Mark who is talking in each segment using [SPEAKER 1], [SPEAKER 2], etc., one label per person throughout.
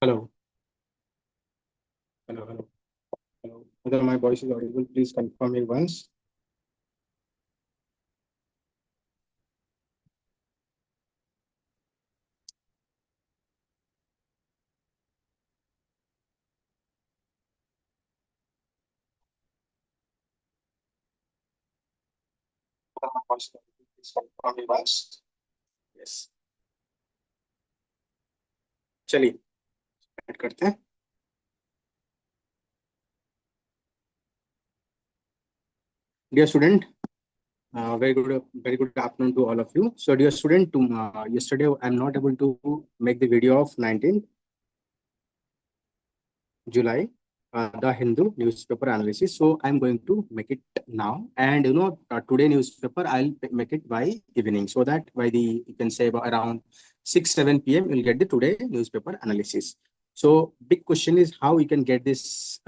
[SPEAKER 1] Hello. Hello, hello, hello. Whether my voice is audible, please confirm me once. Whether my voice is audible, please confirm me once. Yes. चलिए start करते हैं. Dear student, very good afternoon to all of you. So, dear student, yesterday I'm not able to make the video of 19th July, the Hindu newspaper analysis. So I'm going to make it now. And today newspaper I'll make it by evening, so that by the you can say about around 6-7 p.m. you'll get the today newspaper analysis. So big question is how we can get this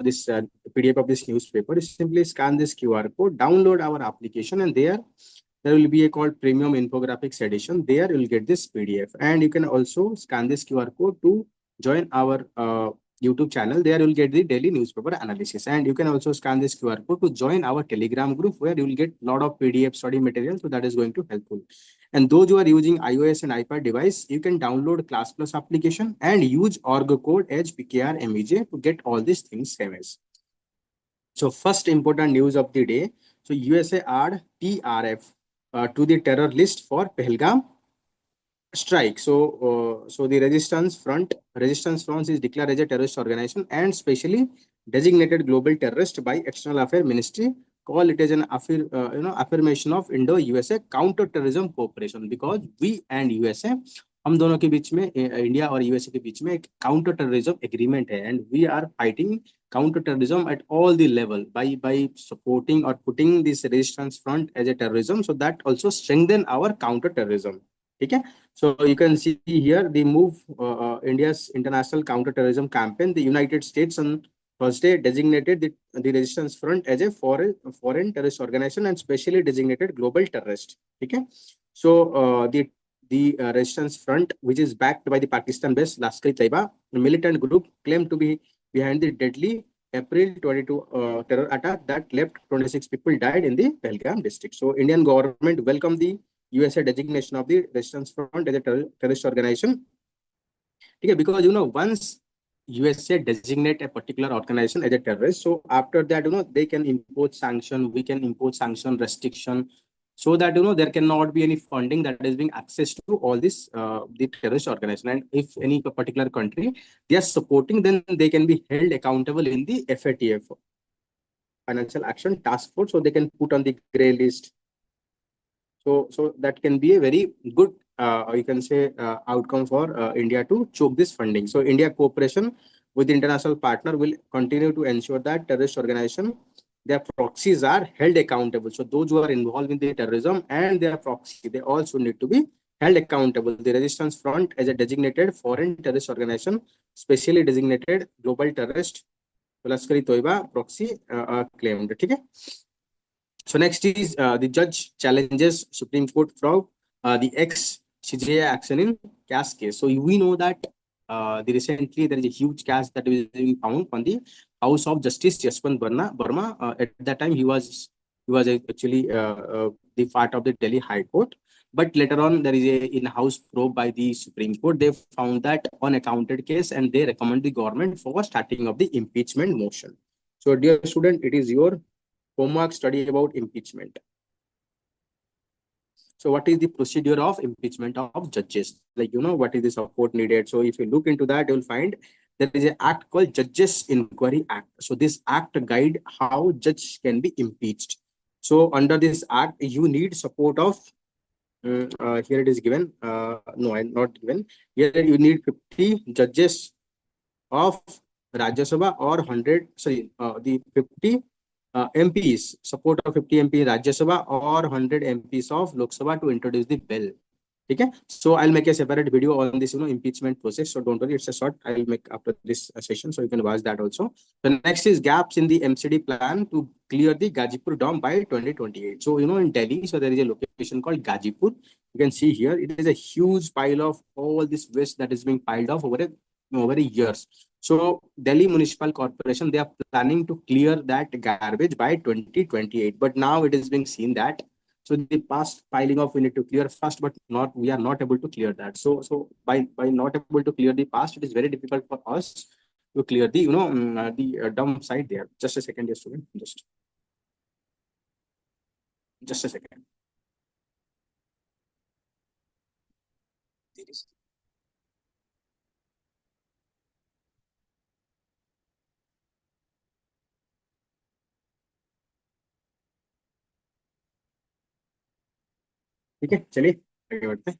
[SPEAKER 1] this PDF of this newspaper. Is simply scan this QR code, download our application, and there will be a called Premium Infographics Edition. There you'll get this PDF, and you can also scan this QR code to join our YouTube channel. There you'll get the daily newspaper analysis, and you can also scan this QR code to join our Telegram group, where you will get a lot of PDF study material. So that is going to helpful. And those who are using iOS and iPad device, you can download Class Plus application and use org code HPKRMEJ to get all these things same as. So first important news of the day. So USA add TRF to the terror list for Pahalgam strike. So the resistance front is declared as a terrorist organization and specially designated global terrorist by External Affairs Ministry. Call it as an affirmation of Indo-USA counter-terrorism cooperation, because we and USA, हम दोनों के बीच में, India और USA के बीच में एक काउंटर टेररिज्म एग्रीमेंट है, and we are fighting counter terrorism at all the level by supporting or putting this resistance front as a terrorism, so that also strengthen our counter terrorism. Okay, so you can see here the move India's international counter terrorism campaign. The United States on Thursday designated the resistance front as a foreign terrorist organization and specially designated global terrorist. Okay, so the resistance front, which is backed by the Pakistan-based Lashkar-e-Taiba militant group, claimed to be behind the deadly April 22 terror attack that left 26 people died in the Pahalgam district. So Indian government welcomed the USA designation of the resistance front as a terrorist organization. Okay, because once USA designate a particular organization as a terrorist, so after that they can impose sanction, we can impose sanction restriction, so that there cannot be any funding that is being access to all this the terrorist organization. And if any particular country they are supporting, then they can be held accountable in the FATF, Financial Action Task Force, so they can put on the gray list. So that can be a very good you can say outcome for India to choke this funding. So India cooperation with the international partner will continue to ensure that terrorist organization, their proxies are held accountable. So those who are involved in the terrorism and their proxy, they also need to be held accountable. The Resistance Front as a designated foreign terrorist organization, specially designated global terrorist, Lashkar-e-Taiba proxy claimed. Okay. So next is the judge challenges Supreme Court for the ex-CJI action in cash case. So we know that recently there is a huge cash that is being found on the House of Justice Yashwant Verma. At that time he was actually the part of the Delhi High Court. But later on there is a in-house probe by the Supreme Court. They found that unaccounted case, and they recommend the government for starting of the impeachment motion. So dear student, it is your homework study about impeachment. So what is the procedure of impeachment of judges? Like, what is the support needed? So if you look into that, you'll find there is an act called Judges Inquiry Act. So this act guide how judge can be impeached. So under this act, you need support of, here it is given, no, I'm not given. Here you need 50 judges of Rajya Sabha or 100, sorry, the 50 MPs, support of 50 MP Rajya Sabha or 100 MPs of Lok Sabha to introduce the bill. Okay, so I'll make a separate video on this impeachment process, so don't worry, it's a short I'll make after this session, so you can watch that also. The next is gaps in the MCD plan to clear the Gazipur Dam by 2028. So in Delhi, so there is a location called Gazipur. You can see here it is a huge pile of all this waste that is being piled off over over years. So Delhi Municipal Corporation, they are planning to clear that garbage by 2028. But now it is being seen that so the past piling off we need to clear first, but not we are not able to clear that. So by not able to clear the past, it is very difficult for us to clear the the dump side there. Just a second, dear student. Just a second. ठीक है चलिए आगे बढ़ते हैं.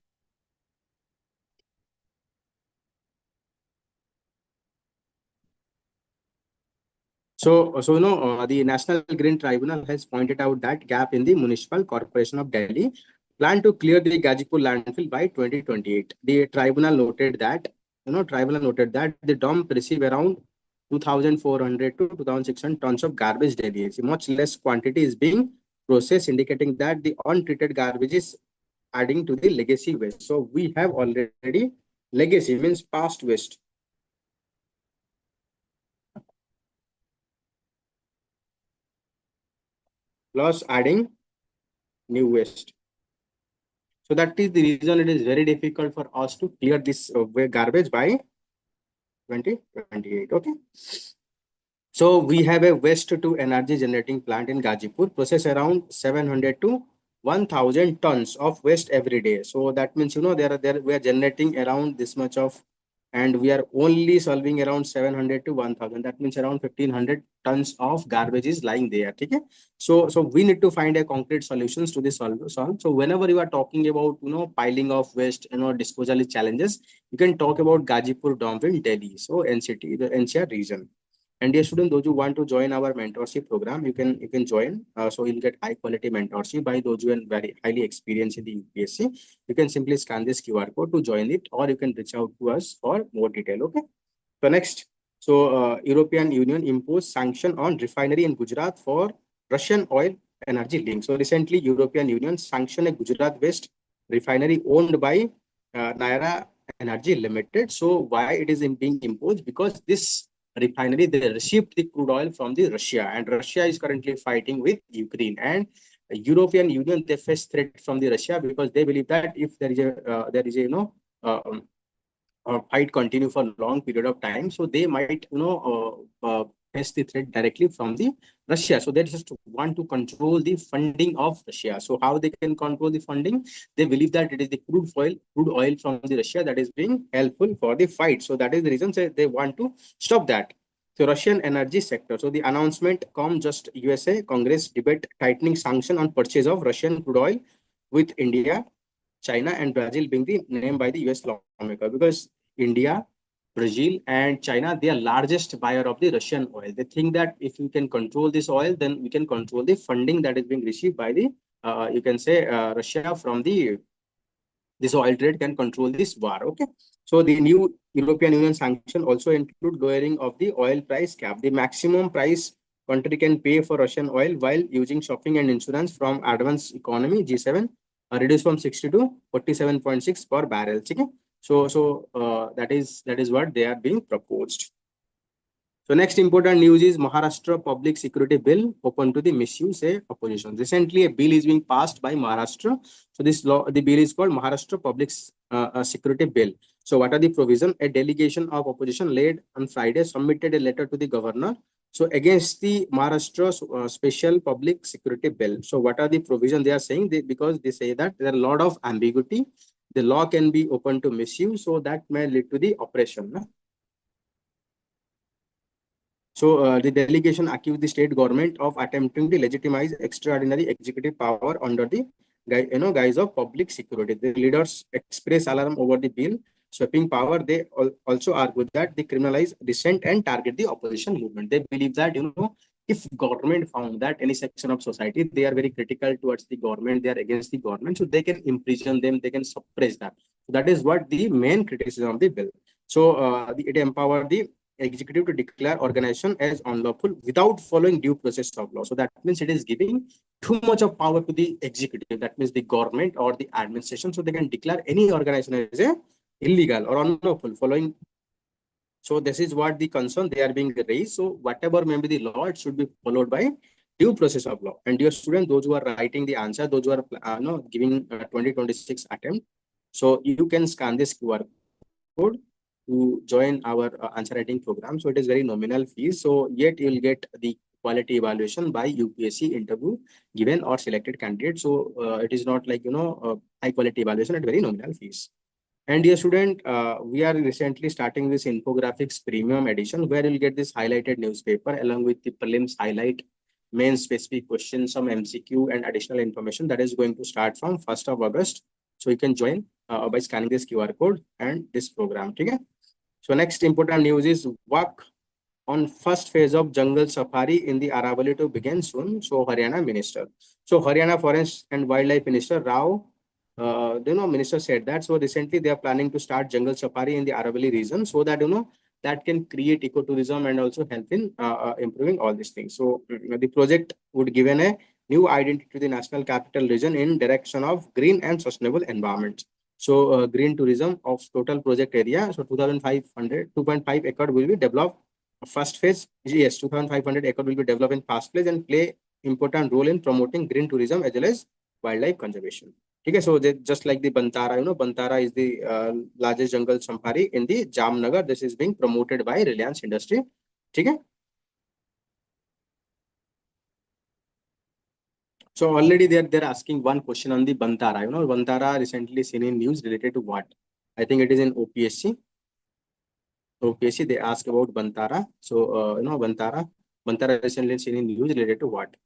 [SPEAKER 1] The National Green Tribunal has pointed out that gap in the Municipal Corporation of Delhi plan to clear the Gazipur landfill by 2028. The tribunal noted that the dump receive around 2,400 to 2,600 tons of garbage daily. Much less quantity is being processed, indicating that the untreated garbage is adding to the legacy waste. So we have already legacy means past waste. Plus adding new waste. So that is the reason it is very difficult for us to clear this garbage by 2028. Okay. So we have a waste to energy generating plant in Gazipur, process around 700 to 1,000 tons of waste every day. So that means, there we are generating around this much of, and we are only solving around 700 to 1,000. That means around 1,500 tons of garbage is lying there. Okay. So we need to find a concrete solutions to this solve. So whenever you are talking about, piling of waste, disposal challenges, you can talk about Gazipur dump in Delhi. So NCT, the NCR region. And dear student, those who want to join our mentorship program, you can join. So you'll get high quality mentorship by those who are very highly experienced in the UPSC. You can simply scan this QR code to join it, or you can reach out to us for more detail. Okay. So next, European Union imposed sanction on refinery in Gujarat for Russian oil energy link. So recently, European Union sanctioned a Gujarat-based refinery owned by Naira Energy Limited. So why it is being imposed? Because this refinery, they received the crude oil from the Russia, and Russia is currently fighting with Ukraine, and European Union, they face threat from the Russia because they believe that if there is a um, fight continue for a long period of time, so they might face the threat directly from the Russia. So they just want to control the funding of Russia. So how they can control the funding? They believe that it is the crude oil from the Russia that is being helpful for the fight. So that is the reason they want to stop that. So Russian energy sector. So the announcement come just USA Congress debate tightening sanction on purchase of Russian crude oil, with India, China, and Brazil being the name by the US lawmaker, because India, Brazil, and China, they are largest buyer of the Russian oil. They think that if we can control this oil, then we can control the funding that is being received by the Russia from the this oil trade can control this war. Okay. So the new European Union sanction also include lowering of the oil price cap. The maximum price country can pay for Russian oil while using shopping and insurance from advanced economy G7 reduced from 60 to 47.6 per barrel. Okay. That is what they are being proposed. So next important news is Maharashtra Public Security Bill open to the misuse opposition. Recently, a bill is being passed by Maharashtra. So this law, the bill is called Maharashtra Public Security Bill. So what are the provision? A delegation of opposition led on Friday submitted a letter to the governor. So against the Maharashtra Special Public Security Bill. So what are the provision they are saying? Because they say that there are a lot of ambiguity. The law can be open to misuse, so that may lead to the oppression. So the delegation accused the state government of attempting to legitimize extraordinary executive power under the guise of public security. The leaders express alarm over the bill sweeping power. They also argue that they criminalize dissent and target the opposition movement. They believe that if government found that any section of society they are very critical towards the government, they are against the government, so they can imprison them, they can suppress that. So that is what the main criticism of the bill. So it empower the executive to declare organization as unlawful without following due process of law. So that means it is giving too much of power to the executive. That means the government or the administration. So they can declare any organization as a illegal or unlawful following So this is what the concern they are being raised. So whatever may be the law, it should be followed by due process of law. And dear student, those who are writing the answer, those who are no, giving 2026 attempt, so you can scan this QR code to join our answer writing program. So it is very nominal fees. So yet you'll get the quality evaluation by UPSC interview given or selected candidate. So it is not like high quality evaluation at very nominal fees. And dear student, we are recently starting this Infographics Premium Edition where you'll get this highlighted newspaper along with the prelims highlight, main specific questions, some MCQ and additional information that is going to start from 1st of August. So you can join by scanning this QR code and this program. Okay? So next important news is work on first phase of jungle safari in the Aravalli to begin soon. So Haryana Minister. So Haryana Forest and Wildlife Minister Rao, Minister said that. So recently they are planning to start jungle safari in the Aravalli region so that, that can create ecotourism and also help in improving all these things. So the project would give a new identity to the national capital region in direction of green and sustainable environment. So green tourism of total project area. So 2,500, 2.5 acre will be developed. First phase, yes, 2,500 acre will be developed in fast place and play important role in promoting green tourism as well as wildlife conservation. Okay, so just like the Bantara, Bantara is the largest jungle safari in the Jamnagar. This is being promoted by Reliance Industry. Okay. So already they're asking one question on the Bantara. Bantara recently seen in news related to what? I think it is in OPSC. OPSC, they ask about Bantara. So, Bantara recently seen in news related to what?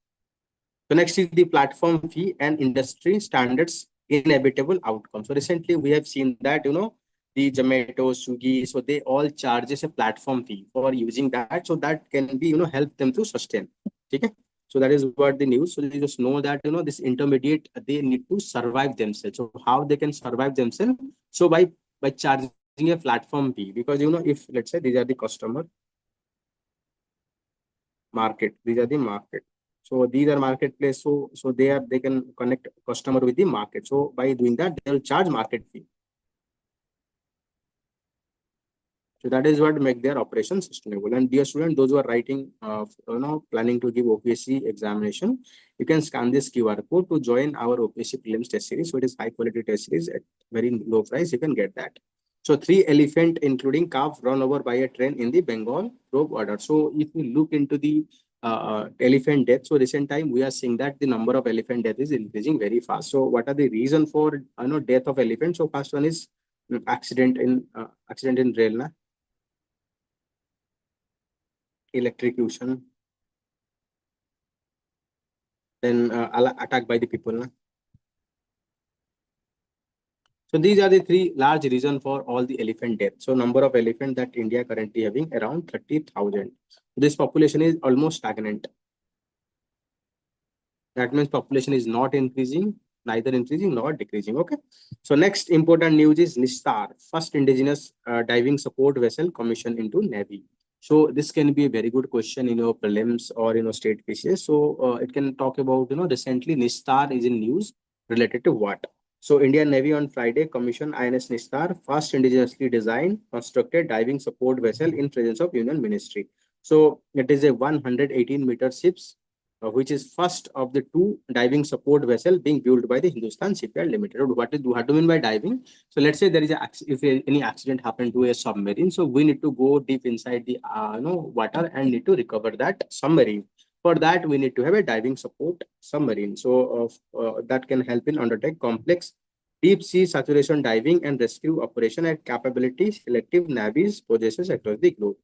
[SPEAKER 1] So next is the platform fee and industry standards inevitable outcome. So recently we have seen that, the Zomato, Swiggy, so they all charges a platform fee for using that. So that can be, help them to sustain. Okay. So that is what the news. So you just know that, this intermediate, they need to survive themselves. So how they can survive themselves? So by charging a platform fee, because, if let's say these are the customer market, these are the market. So these are marketplace. So they can connect customer with the market. So by doing that, they will charge market fee. So that is what make their operation sustainable. And dear student, those who are writing, planning to give OPSC examination, you can scan this QR code to join our OPSC prelims test series. So it is high quality test series at very low price. You can get that. So 3 elephant, including calf, run over by a train in the Bengal probe order. So if we look into the elephant death, so recent time we are seeing that the number of elephant death is increasing very fast. So what are the reason for death of elephant? So first one is accident in rail, na? Electrocution, then attack by the people. Na? So these are the 3 large reasons for all the elephant death. So number of elephant that India currently having around 30,000. This population is almost stagnant. That means population is not increasing, neither increasing nor decreasing. Okay. So next important news is Nistar, first indigenous diving support vessel commissioned into Navy. So this can be a very good question in your prelims or state pieces. So it can talk about recently Nistar is in news related to what? So Indian Navy on Friday commissioned INS Nistar, first indigenously designed, constructed diving support vessel in presence of Union Ministry. So it is a 118-meter ships which is first of the 2 diving support vessel being built by the Hindustan Shipyard Limited. What do you mean by diving? So let's say there is if any accident happened to a submarine, so we need to go deep inside the water and need to recover that submarine. For that, we need to have a diving support submarine. So that can help in undertake complex deep sea saturation diving and rescue operation at capability selective navies possesses across the globe.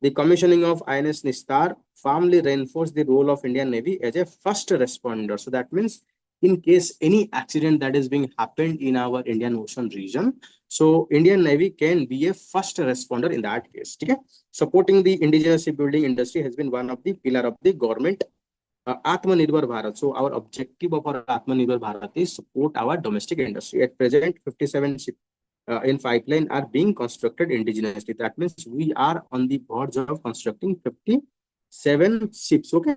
[SPEAKER 1] The commissioning of INS Nistar firmly reinforced the role of Indian Navy as a first responder. So that means in case any accident that is being happened in our Indian Ocean region, so Indian Navy can be a first responder in that case. Okay? Supporting the indigenous shipbuilding industry has been one of the pillar of the government Atmanirbhar Bharat. So our objective of our Atmanirbhar Bharat is support our domestic industry. At present, 57 ships in pipeline are being constructed indigenously. That means we are on the verge of constructing 57 ships. Okay.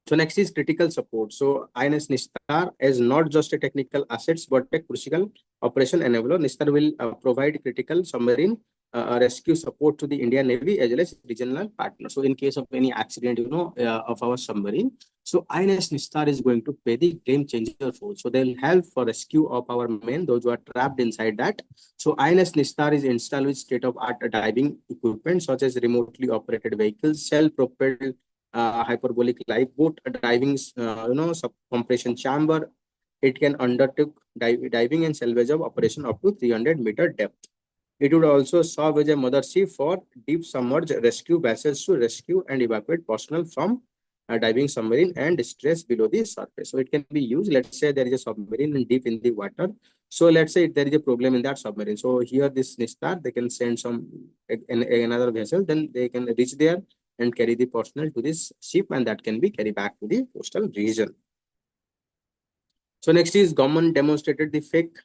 [SPEAKER 1] So next is critical support. So INS Nistar is not just a technical assets, but a crucial operation enabler. Nistar will provide critical submarine rescue support to the Indian Navy as well as regional partners. So in case of any accident, of our submarine, so INS Nistar is going to play the game changer role. So they'll help for rescue of our men, those who are trapped inside that. So INS Nistar is installed with state-of-art diving equipment such as remotely operated vehicles, self-propelled hyperbolic lifeboat, diving, compression chamber. It can undertake diving and salvage of operation up to 300-meter depth. It would also serve as a mothership for deep submerged rescue vessels to rescue and evacuate personnel from a diving submarine and distress below the surface. So it can be used. Let's say there is a submarine in deep in the water. So let's say there is a problem in that submarine. So here this Nistar, they can send another vessel, then they can reach there and carry the personnel to this ship, and that can be carried back to the coastal region. So next is government demonstrated the fake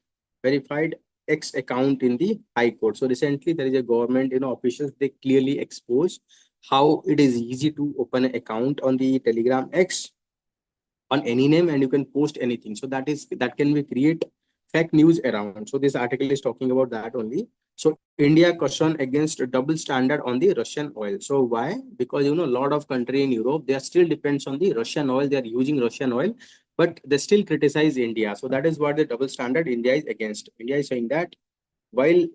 [SPEAKER 1] verified X account in the High Court. So recently there is a government, officials, they clearly expose how it is easy to open an account on the Telegram X on any name, and you can post anything. So that can be create fake news around. So this article is talking about that only. So India caution against double standard on the Russian oil. So why? Because a lot of country in Europe, they are still depends on the Russian oil. They are using Russian oil, but they still criticize India. So that is what the double standard India is against. India is saying that while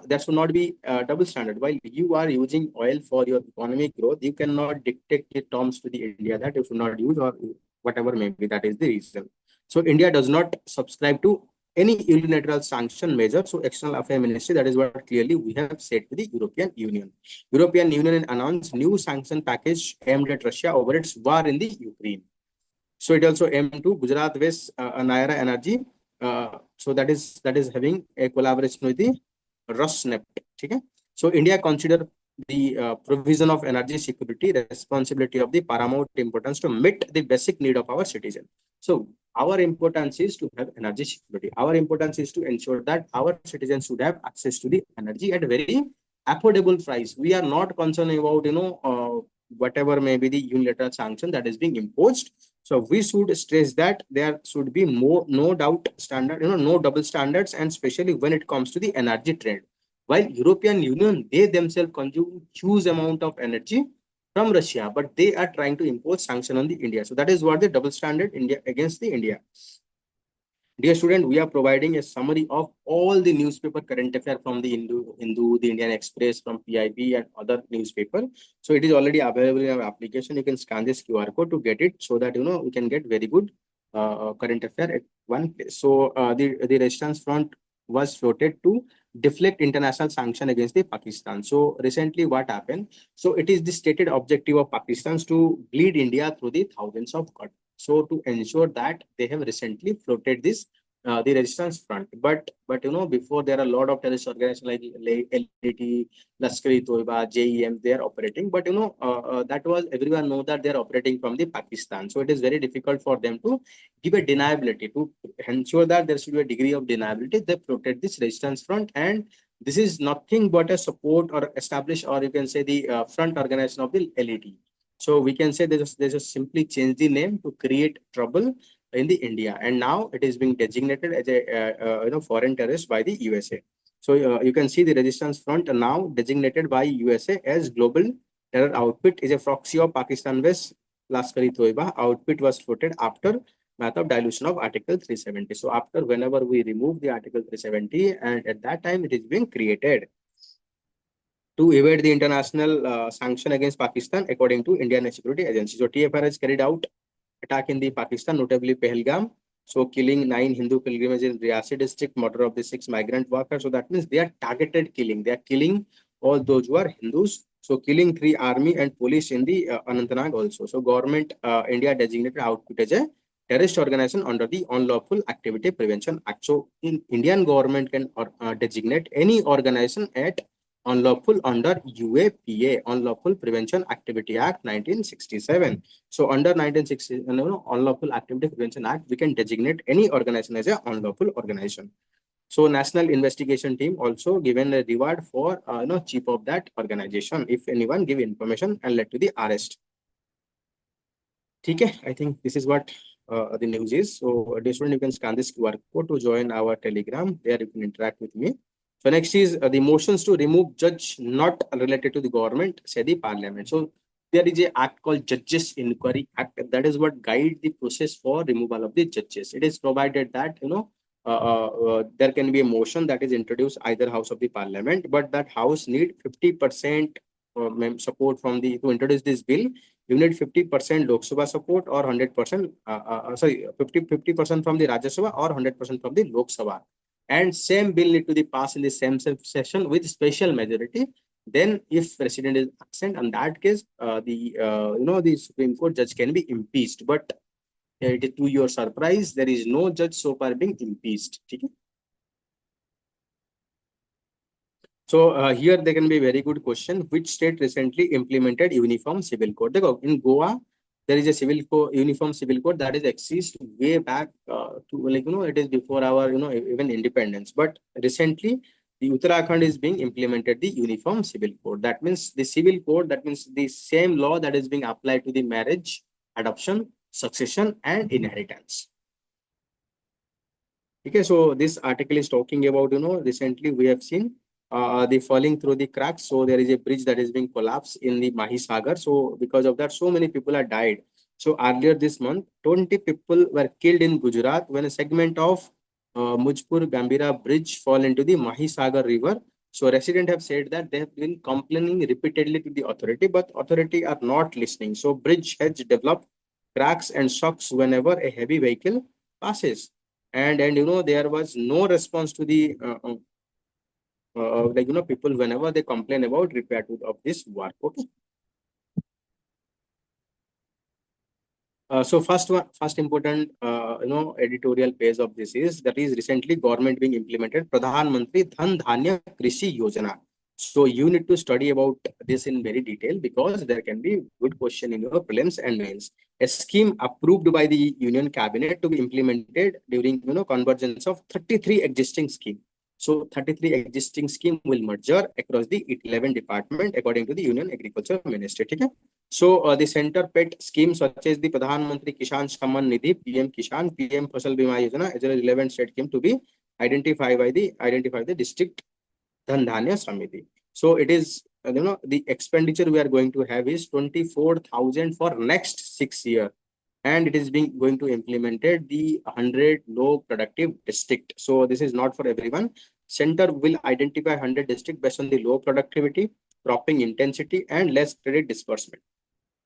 [SPEAKER 1] that should not be double standard. While you are using oil for your economic growth, you cannot dictate the terms to the India that you should not use, or whatever may be. That is the reason. So India does not subscribe to any unilateral sanction measure. So External Affairs Ministry, that is what clearly we have said to the European Union. European Union announced new sanction package aimed at Russia over its war in the Ukraine. So it also aimed to Gujarat West Naira Energy. So that is having a collaboration with the Rosneft. Okay? So India consider the provision of energy security responsibility of the paramount importance to meet the basic need of our citizen. So our importance is to have energy security. Our importance is to ensure that our citizens should have access to the energy at a very affordable price. We are not concerned about whatever may be the unilateral sanction that is being imposed. So we should stress that there should be more, no doubt standard, no double standards, and especially when it comes to the energy trade. While European Union, they themselves consume huge amount of energy from Russia, but they are trying to impose sanction on the India. So that is what the double standard India against the India. Dear student, we are providing a summary of all the newspaper current affair from the Hindu, the Indian Express, from PIB and other newspaper. So it is already available in our application. You can scan this QR code to get it, so that we can get very good current affair at one place. So the Resistance Front was floated to deflect international sanction against the Pakistan. So recently what happened? So it is the stated objective of Pakistan to bleed India through the thousands of cuts. So to ensure that, they have recently floated this the Resistance Front. But before, there are a lot of terrorist organizations like LAT, Lashkar-e-Toiba, JEM, they are operating. But that was, everyone know that they are operating from the Pakistan. So it is very difficult for them to give a deniability. To ensure that there should be a degree of deniability, they floated this Resistance Front, and this is nothing but a support or established, or you can say the front organization of the LAT. So we can say they just simply change the name to create trouble in the India, and now it is being designated as a foreign terrorist by the USA. So you can see the Resistance Front now designated by USA as global terror outfit is a proxy of Pakistan West Lashkar-e-Toiba. Outfit was floated after math of dilution of Article 370. So after, whenever we remove the Article 370, and at that time it is being created to evade the international sanction against Pakistan, according to Indian Security Agency. So TFR has carried out attack in the Pakistan, notably Pahalgam. So killing 9 Hindu pilgrims in Riyasi district, murder of the 6 migrant workers. So that means they are targeted killing. They are killing all those who are Hindus. So killing 3 army and police in the Anantnag also. So government India designated output as a terrorist organization under the Unlawful Activity Prevention Act. So in Indian government can designate any organization at unlawful under UAPA, Unlawful Prevention Activity Act 1967. So under 1960, Unlawful Activity Prevention Act, we can designate any organization as an unlawful organization. So National Investigation Team also given a reward for chief of that organization if anyone give information and led to the arrest. Okay, I think this is what the news is. So dear student, you can scan this QR code to join our Telegram. There you can interact with me. So next is the motions to remove judge not related to the government, say the parliament. So there is a act called Judges Inquiry Act. That is what guide the process for removal of the judges. It is provided that there can be a motion that is introduced either house of the parliament, but that house need 50% support from the to introduce this bill. You need 50% Lok Sabha support or 100% 50% from the Rajya Sabha or 100% from the Lok Sabha, and same bill need to be passed in the same session with special majority. Then if president is absent, in that case the Supreme Court judge can be impeached. But to your surprise, there is no judge so far being impeached. Okay? So here there can be a very good question: which state recently implemented uniform civil code? In Goa, there is a uniform civil code that is exists way back to it is before our even independence. But recently, the Uttarakhand is being implemented the uniform civil code. That means the civil code. That means the same law that is being applied to the marriage, adoption, succession, and inheritance. Okay, so this article is talking about recently we have seen the falling through the cracks. So there is a bridge that is being collapsed in the Mahisagar. So because of that, so many people are died. So earlier this month, 20 people were killed in Gujarat when a segment of Mujpur Gambira bridge fall into the Mahisagar river. So residents have said that they have been complaining repeatedly to the authority, but authority are not listening. So bridge has developed cracks and shocks whenever a heavy vehicle passes. And there was no response to the people whenever they complain about repair of this work. Okay. So first important editorial page of this is that is recently government being implemented Pradhan Mantri Dhan Dhanya Krishi Yojana. So you need to study about this in very detail because there can be good question in your prelims and mains. A scheme approved by the Union Cabinet to be implemented during convergence of 33 existing schemes. So 33 existing scheme will merger across the 11 department according to the Union Agriculture Ministry. Okay? So the center pet schemes such as the Pradhan Mantri Kisan Samman Nidhi, PM Kisan, PM Fasal Bima Yojana, as well as 11 state scheme to be identified by the district Dhan Dhanya Samiti. So it is the expenditure we are going to have is 24,000 for next 6 years, and it is being going to implemented the 100 low productive district. So this is not for everyone. Center will identify 100 district based on the low productivity, cropping intensity, and less credit disbursement.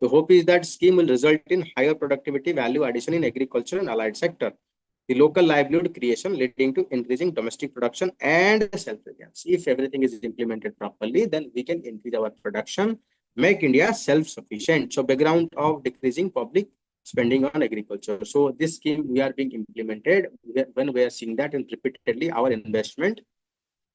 [SPEAKER 1] The hope is that scheme will result in higher productivity value addition in agriculture and allied sector. The local livelihood creation leading to increasing domestic production and self-reliance. If everything is implemented properly, then we can increase our production, make India self-sufficient. So background of decreasing public spending on agriculture. So this scheme we are being implemented when we are seeing that and repeatedly our investment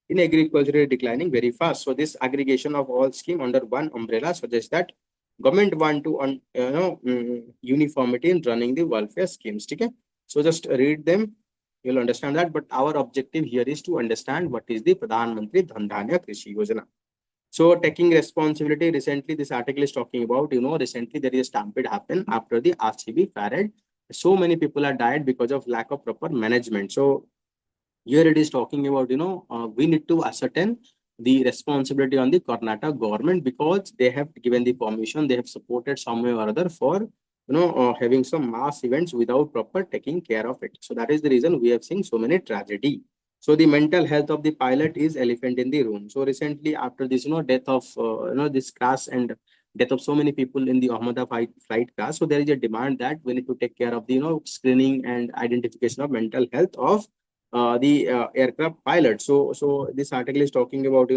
[SPEAKER 1] in agriculture is declining very fast. So this aggregation of all scheme under one umbrella suggests that government want to uniformity in running the welfare schemes. Okay? So just read them, you'll understand that. But our objective here is to understand what is the Pradhan Mantri Dhan Dhanya Krishi Yojana. So taking responsibility, recently this article is talking about, recently there is a stampede happened after the RCB parade. So many people are died because of lack of proper management. So here it is talking about, we need to ascertain the responsibility on the Karnataka government because they have given the permission, they have supported some way or other for having some mass events without proper taking care of it. So that is the reason we have seen so many tragedy. So the mental health of the pilot is elephant in the room. So recently after this death of this crash and death of so many people in the Ahmedabad flight crash, so there is a demand that we need to take care of the screening and identification of mental health of the aircraft pilot. So this article is talking about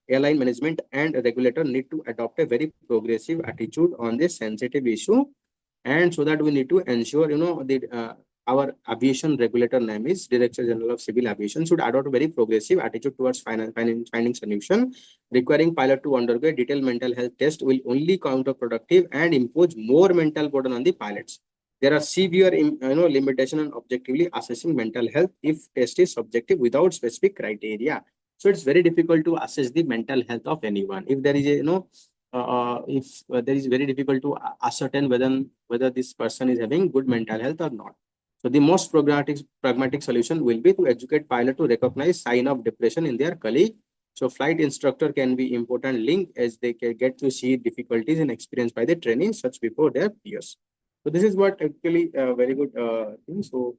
[SPEAKER 1] airline management and regulator need to adopt a very progressive attitude on this sensitive issue, and so that we need to ensure our aviation regulator name is Director General of Civil Aviation should adopt a very progressive attitude towards finding solution. Requiring pilot to undergo a detailed mental health test will only counterproductive and impose more mental burden on the pilots. There are severe limitation on objectively assessing mental health if test is subjective without specific criteria. So it's very difficult to assess the mental health of anyone. If there is a if there is very difficult to ascertain whether this person is having good mental health or not. So the most pragmatic solution will be to educate pilot to recognize sign of depression in their colleague. So flight instructor can be important link as they can get to see difficulties and experience by the training such before their peers. So this is what actually very good thing. So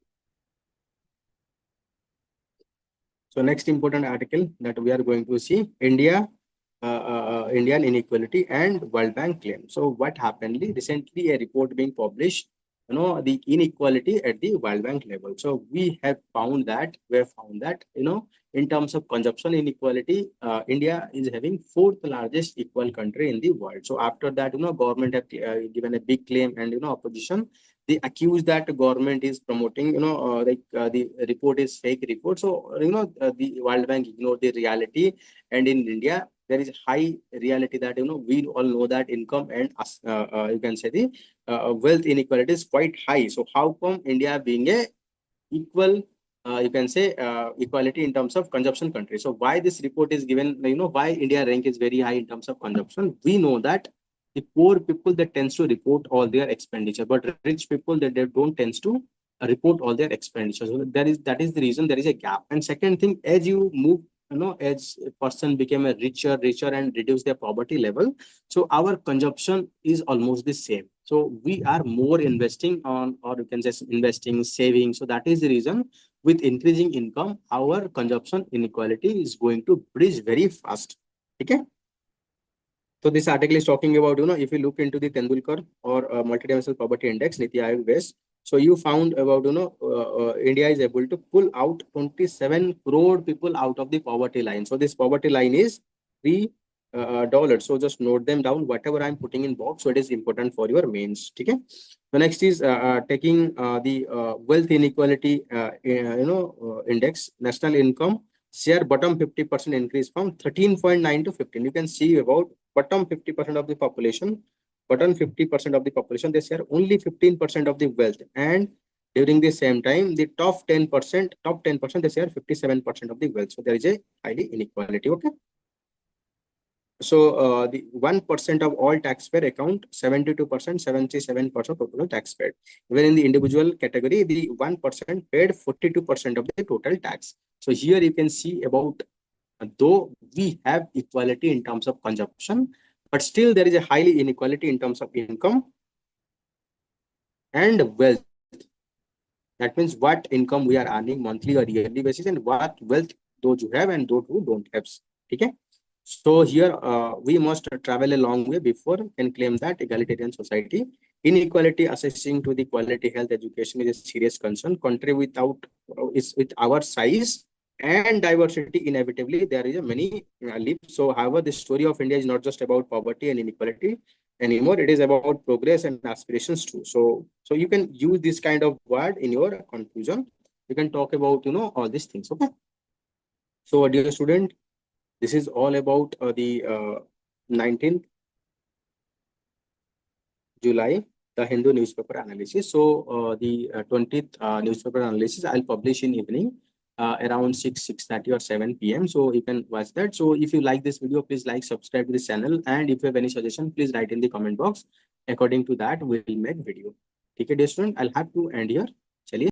[SPEAKER 1] next important article that we are going to see, Indian inequality and World Bank claim. So what happened? Recently, a report being published, the inequality at the World Bank level. So we have found that, in terms of consumption inequality, India is having fourth largest equal country in the world. So after that, government have given a big claim, and opposition, they accuse that government is promoting, the report is fake report. So the World Bank ignored the reality, and in India there is high reality that we all know that income and you can say the wealth inequality is quite high. So how come India being a equal, you can say equality in terms of consumption country? So why this report is given, why India rank is very high in terms of consumption? We know that the poor people that tends to report all their expenditure, but rich people that they don't tends to report all their expenditure. So that is the reason there is a gap. And second thing, as you move, as a person became a richer and reduce their poverty level, so our consumption is almost the same. So we are more investing on, or you can just investing, saving. So that is the reason with increasing income, our consumption inequality is going to bridge very fast. Okay. So this article is talking about, if you look into the Tendulkar or multidimensional poverty index, Niti Aayog base. So you found about, India is able to pull out 27 crore people out of the poverty line. So this poverty line is $3. So just note them down, whatever I'm putting in box. So it is important for your mains. Okay. The next is taking the wealth inequality, index, national income share bottom 50% increase from 13.9 to 15. You can see about bottom 50% of the population, bottom 50% of the population, they share only 15% of the wealth. And during the same time, the top 10%, they share 57% of the wealth. So there is a highly inequality. Okay. So the 1% of all taxpayer account 72%, 77% of total tax paid. Even in the individual category, the 1% paid 42% of the total tax. So here you can see about, though we have equality in terms of consumption, but still there is a highly inequality in terms of income and wealth. That means what income we are earning monthly or yearly basis, and what wealth those who have and those who don't have. Okay. So here we must travel a long way before can claim that egalitarian society. Inequality assessing to the quality health education is a serious concern. Country without is with our size and diversity, inevitably there is a many leaps. So however, the story of India is not just about poverty and inequality anymore. It is about progress and aspirations too. So you can use this kind of word in your conclusion. You can talk about all these things. Okay. So dear student, this is all about the 19th July, the Hindu newspaper analysis. So the 20th newspaper analysis I'll publish in evening around 6:30 or 7 p.m. So you can watch that. So if you like this video, please like, subscribe to this channel. And if you have any suggestion, please write in the comment box. According to that, we'll make video. Okay, dear student, I'll have to end here. Chaliye.